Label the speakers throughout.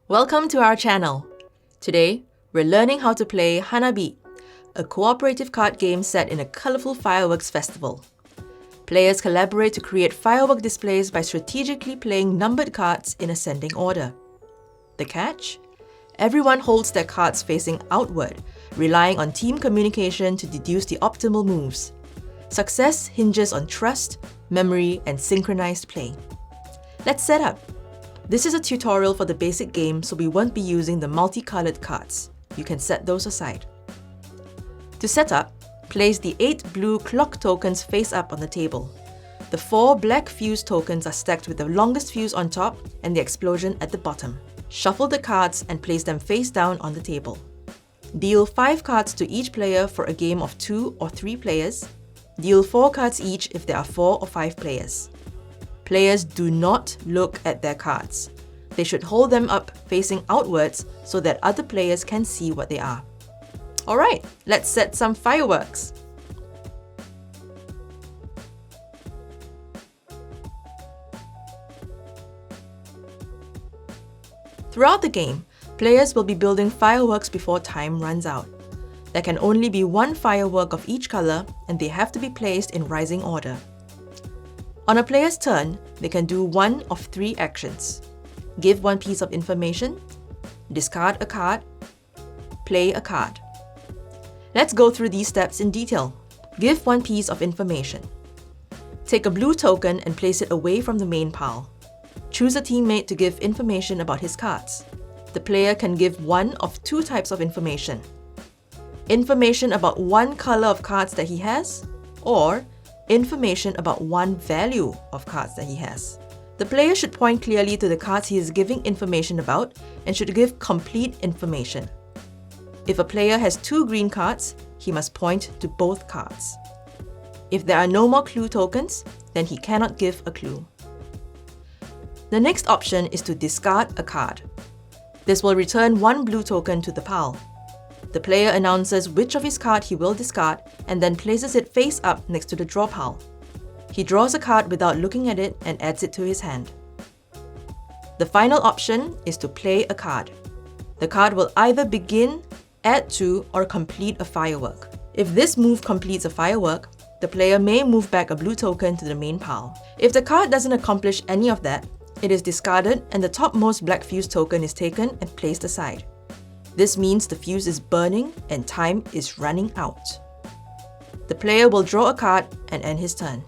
Speaker 1: Welcome to our channel. Today, we're learning how to play Hanabi, a cooperative card game set in a colorful fireworks festival. Players collaborate to create firework displays by strategically playing numbered cards in ascending order. The catch? Everyone holds their cards facing outward, relying on team communication to deduce the optimal moves. Success hinges on trust, memory, and synchronized play. Let's set up. This is a tutorial for the basic game, so we won't be using the multicolored cards. You can set those aside. To set up, place the 8 blue clock tokens face up on the table. The 4 black fuse tokens are stacked with the longest fuse on top and the explosion at the bottom. Shuffle the cards and place them face down on the table. Deal 5 cards to each player for a game of 2 or 3 players. Deal 4 cards each if there are 4 or 5 players. Players do not look at their cards. They should hold them up facing outwards so that other players can see what they are. Alright, let's set some fireworks. Throughout the game, players will be building fireworks before time runs out. There can only be one firework of each color, and they have to be placed in rising order. On a player's turn, they can do one of 3 actions. Give one piece of information, discard a card, play a card. Let's go through these steps in detail. Give one piece of information. Take a blue token and place it away from the main pile. Choose a teammate to give information about his cards. The player can give one of 2 types of information. Information about one color of cards that he has, or information about one value of cards that he has. The player should point clearly to the cards he is giving information about and should give complete information. If a player has 2 green cards, he must point to both cards. If there are no more clue tokens, then he cannot give a clue. The next option is to discard a card. This will return 1 blue token to the pile. The player announces which of his card he will discard and then places it face up next to the draw pile. He draws a card without looking at it and adds it to his hand. The final option is to play a card. The card will either begin, add to, or complete a firework. If this move completes a firework, the player may move back a blue token to the main pile. If the card doesn't accomplish any of that, it is discarded and the topmost black fuse token is taken and placed aside. This means the fuse is burning and time is running out. The player will draw a card and end his turn.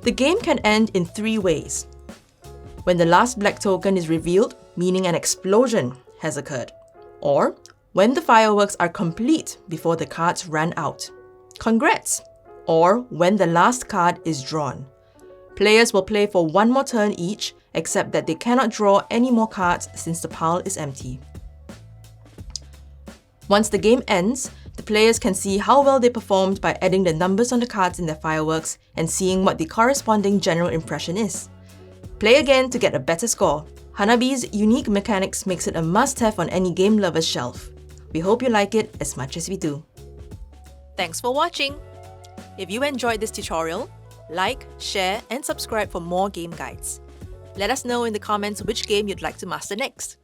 Speaker 1: The game can end in 3 ways. When the last black token is revealed, meaning an explosion has occurred. Or when the fireworks are complete before the cards run out. Congrats! Or when the last card is drawn. Players will play for 1 more turn each, except that they cannot draw any more cards since the pile is empty. Once the game ends, the players can see how well they performed by adding the numbers on the cards in their fireworks and seeing what the corresponding general impression is. Play again to get a better score. Hanabi's unique mechanics makes it a must-have on any game lover's shelf. We hope you like it as much as we do. Thanks for watching! If you enjoyed this tutorial, like, share, and subscribe for more game guides. Let us know in the comments which game you'd like to master next.